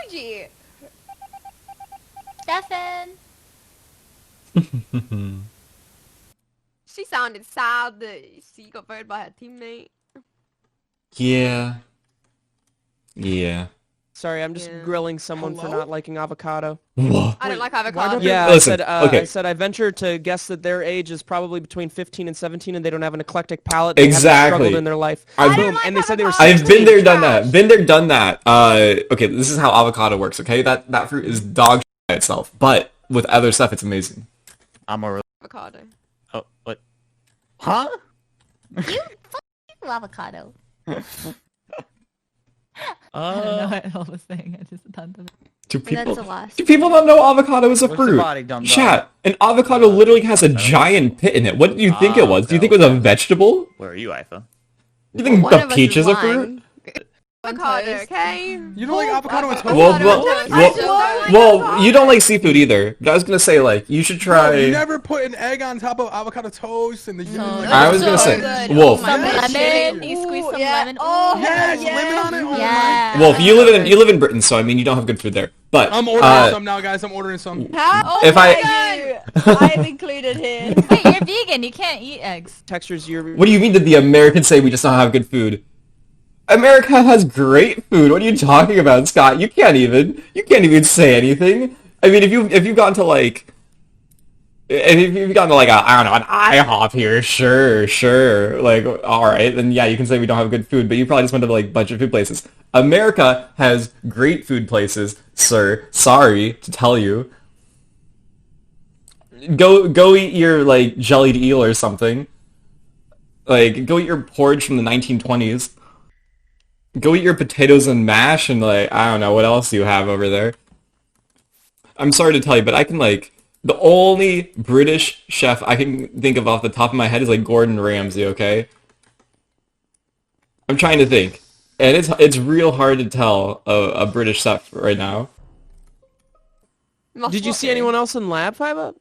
emoji. Stefan. She sounded sad that she got voted by her teammate. Yeah. Yeah. Sorry, I'm just grilling someone for not liking avocado. What? I don't like avocado. Yeah, Listen, okay. I said I venture to guess that their age is probably between 15 and 17, and they don't have an eclectic palate. They haven't struggled in their life. Boom, and they said they were. I've been there, done that. Been there, done that. Okay, this is how avocado works. Okay, that fruit is dog shit by itself, but with other stuff, it's amazing. I'm a Avocado. Oh, what? Huh? You avocado. I don't know what I was saying. I just thought of it. Do people? That's the last. Do people not know avocado is a What's the fruit? body, dum-dum? Chat. An avocado literally has a giant pit in it. What do you think it was? Do you think it was a vegetable? Where are you, Ifa? Do you think One the of us peach is a lying. fruit? Avocado, okay? You don't like avocado and toast? Well, you don't like seafood either. But I was gonna say, like, you should try. You never put an egg on top of avocado toast and the. I was gonna say, Wolf. Some lemon. You squeeze some lemon. Oh, yes, lemon on it. Oh Yeah. Wolf, you live in Britain, so I mean you don't have good food there. But I'm ordering some now, guys. I'm ordering some. if I'm included here. Wait, you're vegan. You can't eat eggs. Textures. What do you mean that the Americans say we just don't have good food? America has great food. What are you talking about, Scott? You can't even say anything. I mean, if you've gotten to like, if you've gotten to like I don't know, an IHOP here, sure, like all right, then yeah, you can say we don't have good food. But you probably just went to like a bunch of food places. America has great food places, sir. Sorry to tell you. Go eat your like jellied eel or something. Like go eat your porridge from the 1920s. Go eat your potatoes and mash and like, I don't know, what else do you have over there? I'm sorry to tell you, but I can like, the only British chef I can think of off the top of my head is like Gordon Ramsay, okay? I'm trying to think. And it's real hard to tell a British chef right now. Did you see anyone else in lab, Five-Up?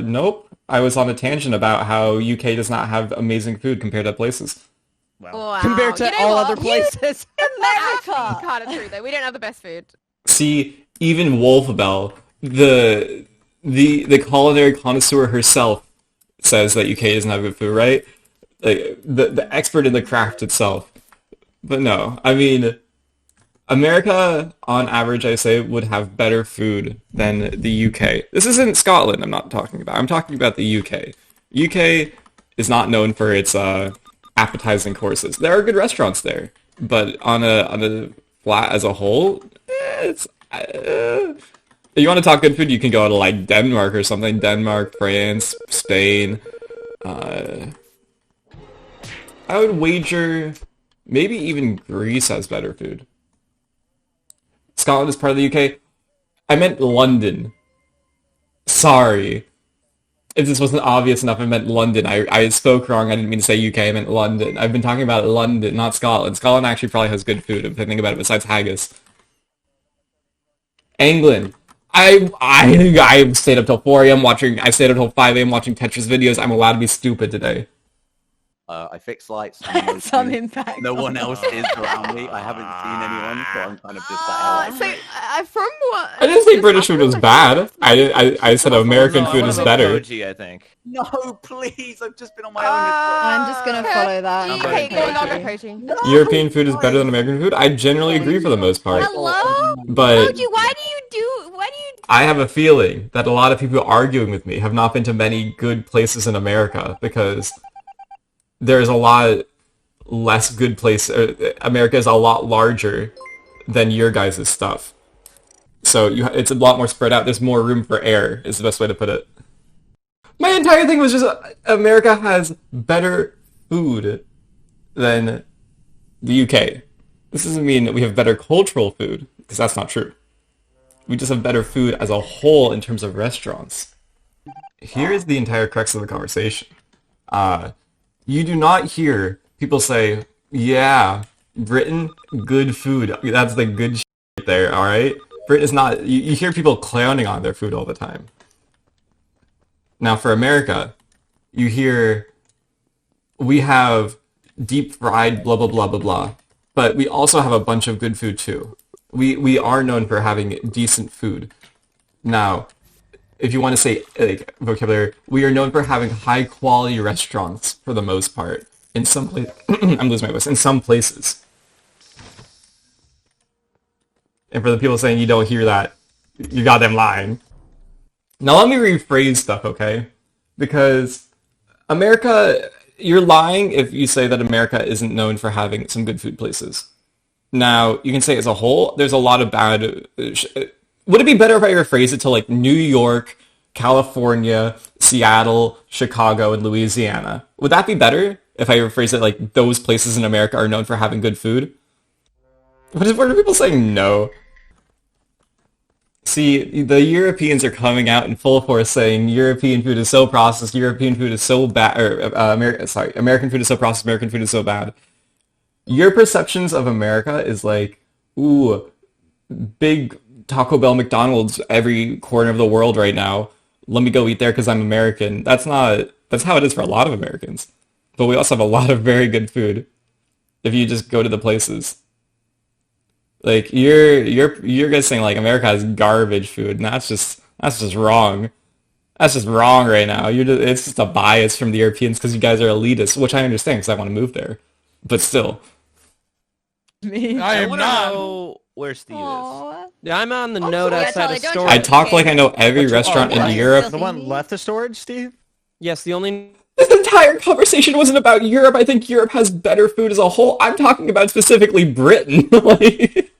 Nope. I was on a tangent about how UK does not have amazing food compared to places. Wow. Compared to all other places. America! Kind of true though. We don't have the best food. See, even Wolfabelle, the culinary connoisseur herself, says that UK doesn't have good food, right? Like, the expert in the craft itself. But no, I mean, America, on average, I say, would have better food than the UK. This isn't Scotland I'm not talking about. I'm talking about the UK. UK is not known for its appetizing courses. There are good restaurants there, but on a flat as a whole, it's if you want to talk good food, you can go to like Denmark or something. Denmark, France, Spain. I would wager maybe even Greece has better food. Scotland is part of the UK. I meant London. Sorry. If this wasn't obvious enough, I meant London. I spoke wrong. I didn't mean to say UK. I meant London. I've been talking about London, not Scotland. Scotland actually probably has good food, if I think about it, besides haggis. England. I stayed up till 4 a.m. watching, I stayed up till 5 a.m. watching Tetris videos. I'm allowed to be stupid today. I fixed lights. Some impact. No one else is around me. I haven't seen anyone, so I'm kind of just that. So, from what... I didn't say British food was bad. I said American food is better. Emoji, I think. No, please. I've just been on my own. I'm just gonna follow that. Okay, go coaching. European food is better than American food? I generally agree for the most part. Hello? But Why do you I have a feeling that a lot of people arguing with me have not been to many good places in America because there's a lot less good places. America is a lot larger than your guys' stuff. So it's a lot more spread out. There's more room for error is the best way to put it. My entire thing was just America has better food than the UK. This doesn't mean that we have better cultural food, because that's not true. We just have better food as a whole in terms of restaurants. Here is the entire crux of the conversation. You do not hear people say, yeah, Britain, good food. That's the good shit there, alright? Britain is not... You hear people clowning on their food all the time. Now for America, you hear, we have deep fried blah blah blah blah blah, but we also have a bunch of good food too. We are known for having decent food. Now, if you want to say like vocabulary, we are known for having high quality restaurants for the most part. In some place, I'm losing my voice. In some places, and for the people saying you don't hear that, you got them lying. Now let me rephrase stuff, okay? Because America, you're lying if you say that America isn't known for having some good food places. Now, you can say as a whole, there's a lot of bad... Would it be better if I rephrase it to like New York, California, Seattle, Chicago, and Louisiana? Would that be better if I rephrase it like those places in America are known for having good food? What are people saying no? See, the Europeans are coming out in full force saying European food is so processed, European food is so bad, or American food is so processed, American food is so bad. Your perceptions of America is like, ooh, big Taco Bell, McDonald's every corner of the world right now. Let me go eat there because I'm American. That's how it is for a lot of Americans. But we also have a lot of very good food if you just go to the places. Like you're guys saying like America has garbage food, and that's just wrong. That's just wrong right now. It's just a bias from the Europeans because you guys are elitists, which I understand because I want to move there. But still, I am wanna not. know where Steve is. Aw. Yeah, I'm on the Also, note yeah, outside Charlie, of don't storage. I talk like I know every Which- restaurant oh, in right. Europe. The one left of storage, Steve? Yes, the only... This entire conversation wasn't about Europe. I think Europe has better food as a whole. I'm talking about specifically Britain. Like,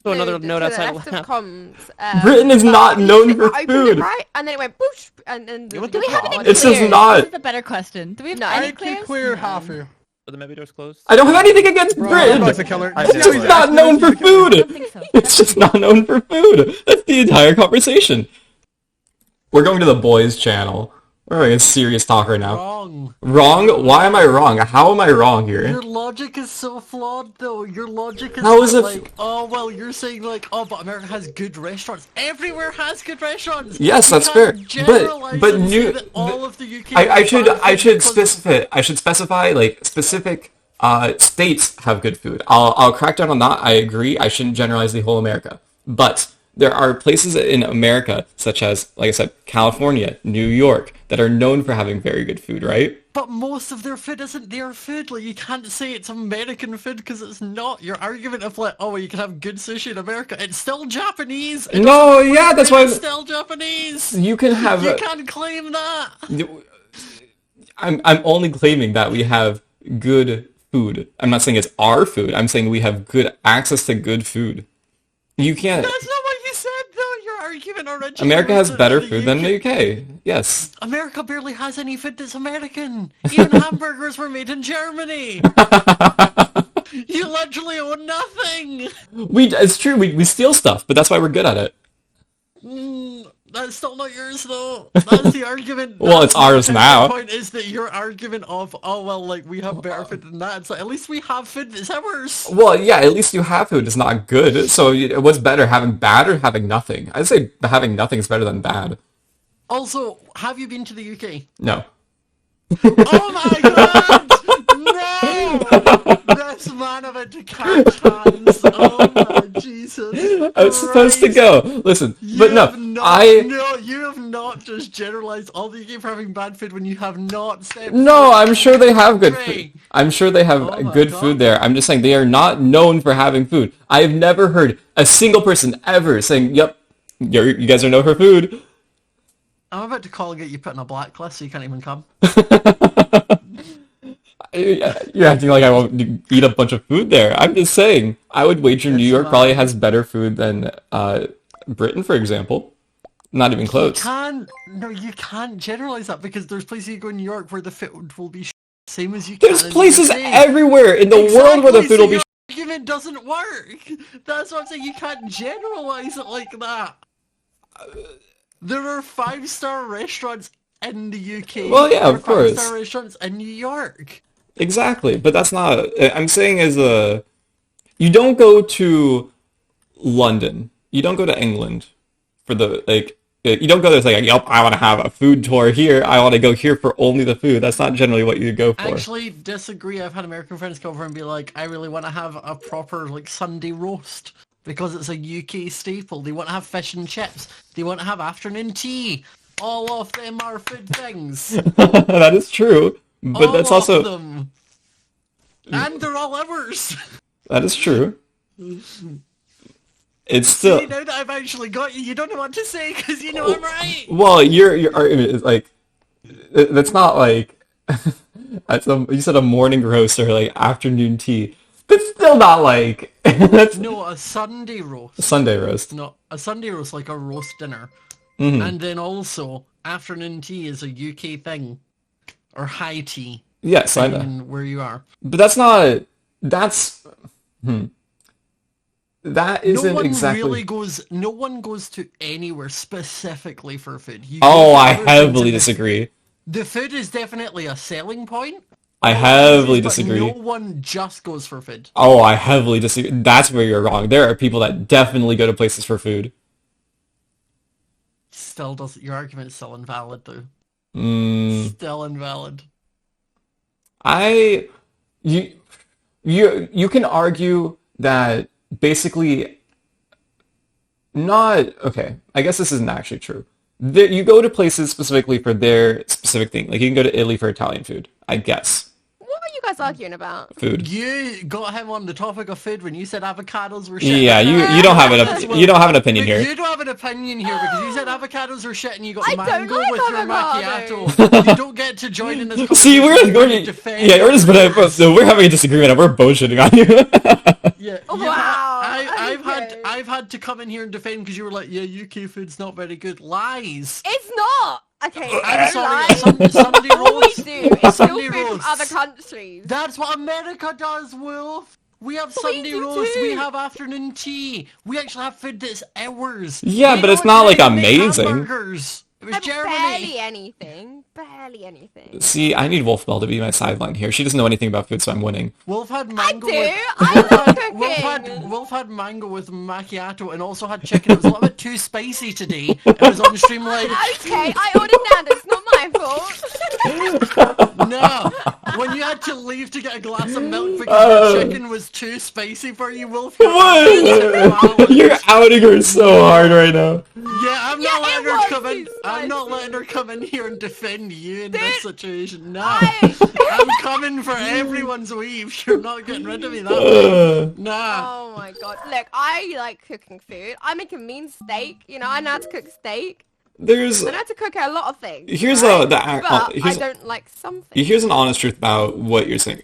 So another To note the outside left of... of comms, Britain is but not he known said- for I opened food. it right, and then it went boosh, and then Yeah, what Do the we have fuck? any It's just clears? not- This is a better question. Do we have I any clears? cleared half of you. Are the maybe doors closed? I don't have anything against Bro, Britain. Bugs a killer. I It's know. just Yeah, not known for I don't food. think so. It's just not known for food. That's the entire conversation. We're going to the boys' channel. We're having a serious talk right now. Wrong. Wrong? Why am I wrong? How am I wrong Your here? logic is so flawed, though. Your logic is How is it like, oh, well, you're saying like, oh, but America has good restaurants. Everywhere has good restaurants. Yes, You that's can't fair. generalize But and say new. that all of the UK I should has bad food because- specify like specific states have good food. I'll crack down on that. I agree. I shouldn't generalize the whole America. But there are places in America, such as, like I said, California, New York, that are known for having very good food, right? But most of their food isn't their food. Like, you can't say it's American food because it's not. Your argument of like, oh, well, you can have good sushi in America, it's still Japanese. It No, doesn't yeah, work, that's why it's still Japanese. you can have. You can't claim that. I'm only claiming that we have good food. I'm not saying it's our food. I'm saying we have good access to good food. You can't. That's not what you said, though. Your argument originally. America was has that better the food than the UK. Yes. America barely has any food that's American. Even hamburgers were made in Germany. You literally own nothing. It's true. We steal stuff, but that's why we're good at it. That's still not yours, though. That's the argument. Well, it's ours now. The point is that your argument of, oh, well, like, we have better food than that. It's like, at least we have food that's ours. Well, yeah, at least you have food. It's not good. So what's better, having bad or having nothing? I'd say having nothing is better than bad. Also, have you been to the UK? No. Oh my god! No! This man about to catch hands. Oh my Jesus. I was supposed to Christ. go. Listen, You but no, have not, No, you have not just generalized all the UK for having bad food when you have not said. No, I'm sure they have good Great. food. I'm sure they have Oh my good God. food there. I'm just saying they are not known for having food. I have never heard a single person ever saying, "Yep, you guys are known for food." I'm about to call and get you put on a blacklist so you can't even come. You're acting like I won't eat a bunch of food there. I'm just saying. I would wager New York probably has better food than Britain, for example. Not even close. You can't generalize that because there's places you go in New York where the food will be same as you There's can in places the UK. everywhere in the world where the food will be. Your argument doesn't work. That's what I'm saying. You can't generalize it like that. There are 5-star restaurants in the UK. Well, yeah, there of course. 5-star restaurants in New York. Exactly, but that's not. I'm saying you don't go to London. You don't go to England for the You don't go there like, yep, I want to have a food tour here. I want to go here for only the food. That's not generally what you go for. Actually, disagree. I've had American friends come over and be like, I really want to have a proper like Sunday roast because it's a UK staple. They want to have fish and chips. They want to have afternoon tea. All of them are food things. That is true, but all that's of also them. And they're all ours. that is true. It's still See, now that I've actually got you, you don't know what to say because you know I'm right. well. Your argument is like that's not like you said a morning roast or like afternoon tea. That's still not like that's No, a Sunday roast. Sunday roast. No, a Sunday roast like a roast dinner. Mhm. And then also, afternoon tea is a UK thing. Or high tea. Yes, I know. Depending on where you are. But that's not. That's. That isn't No one exactly. really goes. No one goes to anywhere specifically for food. You Oh, go I for food heavily to disagree. The food is definitely a selling point. I All heavily it is, but disagree. no one just goes for food. Oh, I heavily disagree. That's where you're wrong. There are people that definitely go to places for food. Still doesn't. Your argument is still invalid, though. Still invalid. You can argue that basically not okay. I guess this isn't actually true. You go to places specifically for their specific thing. Like you can go to Italy for Italian food, I guess. What are you guys arguing about? Food. You got him on the topic of food when you said avocados were shit. Yeah, you don't have an opinion here. You don't have an opinion here because you said avocados are shit and you got I don't mango like with your avocado. macchiato. You don't get to join in this See, conversation. we're to defend we're just so we're having a disagreement. We're both shitting on you. Yeah, Wow, I've had to come in here and defend because you were like, yeah, UK food's not very good. Lies. It's not. Okay, I'm it's sorry. lies. Sunday All we roast. do is steal Sunday food from roast. other countries. That's what America does, Wolf. We have We Sunday do roast, too. we have afternoon tea. We actually have food that's ours. Yeah, We but it's know not like they make amazing. hamburgers. It was Barely Germany. anything. Barely anything. See, I need Wolf Bell to be my sideline here. She doesn't know anything about food, so I'm winning. Wolf had I mango do. with I love cooking. Wolf had mango with macchiato and also had chicken. It was a little bit too spicy today. It was on Streamline. Okay, I ordered Nando's. Not my fault. No, when you had to leave to get a glass of milk because the chicken was too spicy for you, Wolf. What? You're outing her so hard right now. Yeah, I'm Yeah, not it letting her was come in. too I'm not spicy. letting her come in here and defend you in this Dude, situation. No, I- I'm coming for everyone's weave. You're not getting rid of me that way. Nah. Oh my god. Look, I like cooking food. I make a mean steak. You know, I know how to cook steak. There's I know how to cook a lot of things. here's right? the But here's I don't like some things. here's an honest truth about what you're saying.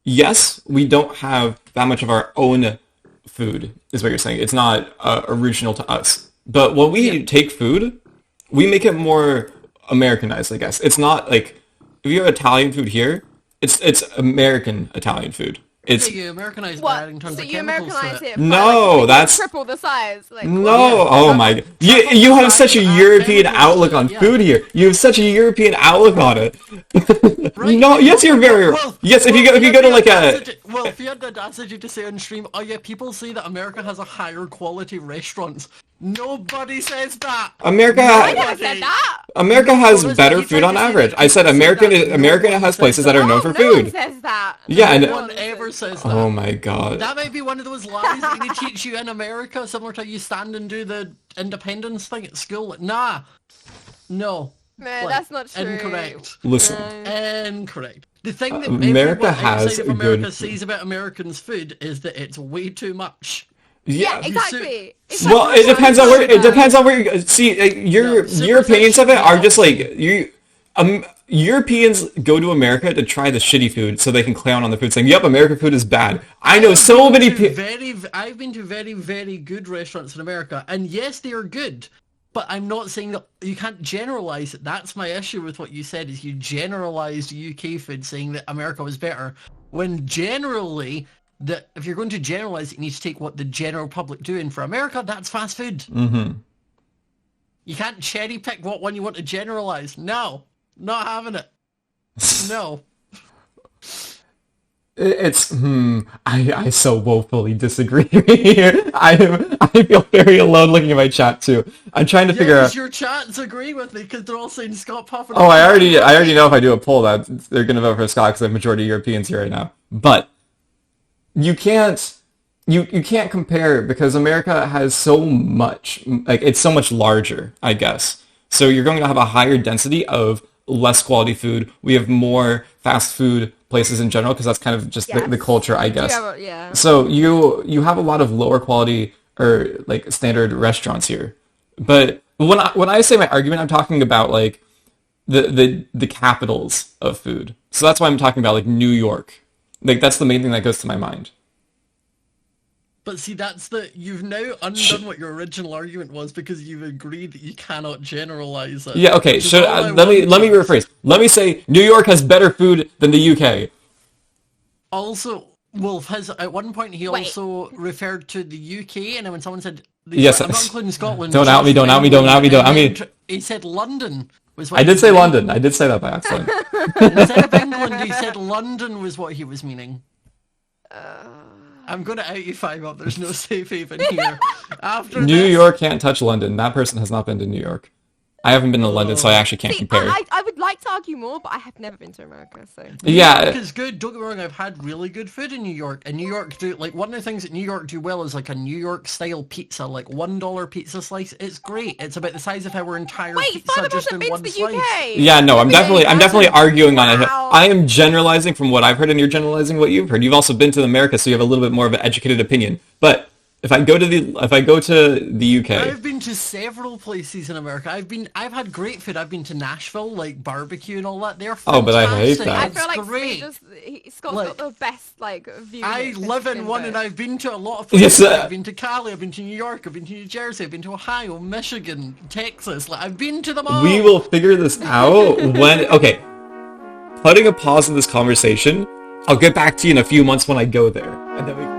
Yes, we don't have that much of our own food, is what you're saying. It's not original to us. But when we take food, we make it more Americanized, I guess. It's not like if you have Italian food here, it's American Italian food. It's You Americanized by What? adding tons So of you chemicals Americanize to it. it? No, like, that's- triple the size. Like, no. what? Oh my god. You have such a European chemicals, outlook on yeah. food here. You have such a European outlook on it. Right? No, yes, you're very. Well, Yes, if you well, go to like a. Well, if you had the audacity to say on stream, oh yeah, people say that America has a higher quality restaurants. Nobody says that. America I never said that. America has Well, better you food tried on to say average. that I said people say American that. America No has one places says that are that. known Oh, for no one food. says that. Yeah, and No one ever says that. oh my god. That might be one of those lies that they teach you in America, similar to you stand and do the independence thing at school. Nah. No. Man, Like, that's not true. Incorrect. Listen, Incorrect. The thing that America everyone has outside of a America good- says about Americans' food is that it's way too much. Yeah, yeah. exactly. Well, it depends on where. It depends on where you see. Your opinions of it are just like you. Europeans go to America to try the shitty food so they can clown on the food, saying, "Yep, American food is bad." I know so many people. I've been to very, very good restaurants in America, and yes, they are good. But I'm not saying that you can't generalize it. That's my issue with what you said, is you generalized UK food saying that America was better. When generally, that if you're going to generalize it, you need to take what the general public do. And for America, that's fast food. Mm-hmm. You can't cherry pick what one you want to generalize. No, not having it. No. I so woefully disagree here. I feel very alone looking at my chat too. I'm trying to figure out. Your chats agree with me because they're all saying Scott Puffin. Oh, I already know if I do a poll that they're gonna vote for Scott because the majority of Europeans here right now. But you can't compare because America has so much, like it's so much larger, I guess. So you're going to have a higher density of less quality food. We have more fast food places in general because that's kind of just the culture, I guess. Yeah. So you have a lot of lower quality or like standard restaurants here. But when I say my argument, I'm talking about like the capitals of food. So that's why I'm talking about like New York. Like that's the main thing that goes to my mind. But see, you've now undone what your original argument was because you've agreed that you cannot generalize it. Yeah, okay. Let me rephrase. Let me say New York has better food than the UK. Also, Wolf has at one point he also referred to the UK, and then when someone said, Yes, I'm not including Scotland. Don't out me. He said London was. I did say London. I did say that by accident. Instead of England, he said London was what he was meaning. I'm going to out you 5 up. There's no safe haven here. After New York can't touch London. That person has not been to New York. I haven't been to London, so I actually can't compare. I would like to argue more, but I have never been to America, so... Yeah. New York is good. Don't get me wrong, I've had really good food in New York. And New York one of the things that New York do well is like a New York-style pizza, like $1 pizza slice. It's great. It's about the size of our entire pizza just in one slice. Yeah, no, I'm definitely arguing on it. I am generalizing from what I've heard, and you're generalizing what you've heard. You've also been to America, so you have a little bit more of an educated opinion. But if I go to the UK, I've been to several places in America. I've had great food. I've been to Nashville, like barbecue and all that. They're fantastic. Oh, but I hate that. I feel like great. Scott's got the best view. I live in one, and I've been to a lot of places. Yes, I've been to Cali. I've been to New York. I've been to New Jersey. I've been to Ohio, Michigan, Texas. Like I've been to them all. We will figure this out when. Okay, putting a pause in this conversation. I'll get back to you in a few months when I go there, and then we.